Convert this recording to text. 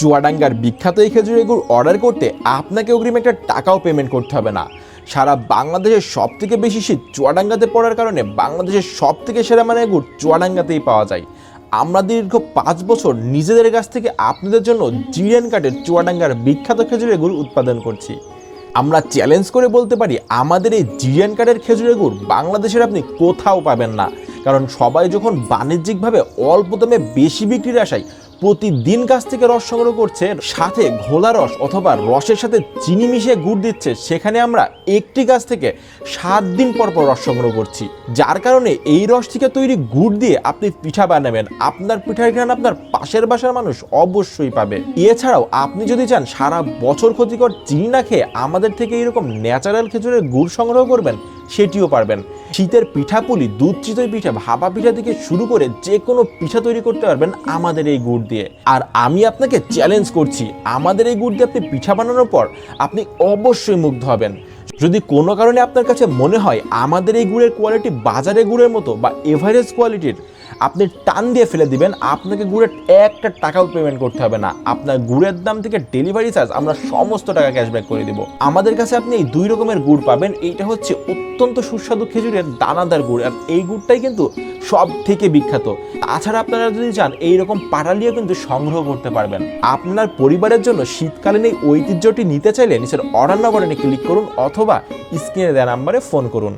চুয়াডাঙ্গার বিখ্যাত এই খেজুরের গুড় অর্ডার করতে আপনাকে অগ্রিম একটা টাকাও পেমেন্ট করতে হবে না। সারা বাংলাদেশের সব থেকে বেশি শীত চুয়াডাঙ্গাতে পড়ার কারণে বাংলাদেশের সব থেকে সেরা মানের গুড় চুয়াডাঙ্গাতেই পাওয়া যায়। আমরা দীর্ঘ 5 বছর নিজেদের কাছ থেকে আপনাদের জন্য জিরিয়ান কাঠের চুয়াডাঙ্গার বিখ্যাত খেজুরের গুড় উৎপাদন করছি। আমরা চ্যালেঞ্জ করে বলতে পারি, আমাদের এই জিরিয়ান কাঠের খেজুরের গুড় বাংলাদেশের আপনি কোথাও পাবেন না। কারণ সবাই যখন বাণিজ্যিকভাবে অল্প দামে বেশি বিক্রির আশায় প্রতিদিন গাছ থেকে রস সংগ্রহ করছে, সাথে ঘোলা রস অথবা রসের সাথে চিনি মিশিয়ে গুড় দিচ্ছে, সেখানে আমরা একটি গাছ থেকে 7 দিন পর পর রস সংগ্রহ করছি। যার কারণে এই রস থেকে তৈরি গুড় দিয়ে আপনি পিঠা বানাবেন, আপনার পিঠার ঘ্রাণ আপনার পাশের বাসার মানুষ অবশ্যই পাবে। এছাড়াও আপনি যদি চান সারা বছর ক্ষতিকর চিনি না খেয়ে আমাদের থেকে এরকম ন্যাচারাল খেজুরের গুড় সংগ্রহ করবেন, সেটিও পারবেন। শীতের পিঠাপুলি, দুধ চিতই পিঠা, ভাপা পিঠা থেকে শুরু করে যে কোনো পিঠা তৈরি করতে পারবেন আমাদের এই গুড় দিয়ে। আর আমি আপনাকে চ্যালেঞ্জ করছি, আমাদের এই গুড় দিয়ে আপনি পিঠা বানানোর পর আপনি অবশ্যই মুগ্ধ হবেন। যদি কোনো কারণে আপনার কাছে মনে হয় আমাদের এই গুড়ের কোয়ালিটি বাজারে গুড়ের মতো বা এভারেজ কোয়ালিটির, আপনি টান দিয়ে ফেলে দিবেন, আপনাকে গুড়ের একটা টাকাও পেমেন্ট করতে হবে না। আপনার গুড়ের দাম থেকে ডেলিভারি চার্জ আমরা সমস্ত টাকা ক্যাশব্যাক করে দেব। আমাদের কাছে আপনি এই 2 রকমের গুড় পাবেন। এইটা হচ্ছে অত্যন্ত সুস্বাদু খেজুরের দানাদার গুড়, আর এই গুড়টাই কিন্তু সব থেকে বিখ্যাত। তাছাড়া আপনারা যদি চান এইরকম পাটালিও কিন্তু সংগ্রহ করতে পারবেন। আপনার পরিবারের জন্য শীতকালীন এই ঐতিহ্যটি নিতে চাইলে নিচের অর্ডার নম্বরে ক্লিক করুন অথবা স্ক্রিনে দেওয়া নাম্বারে ফোন করুন।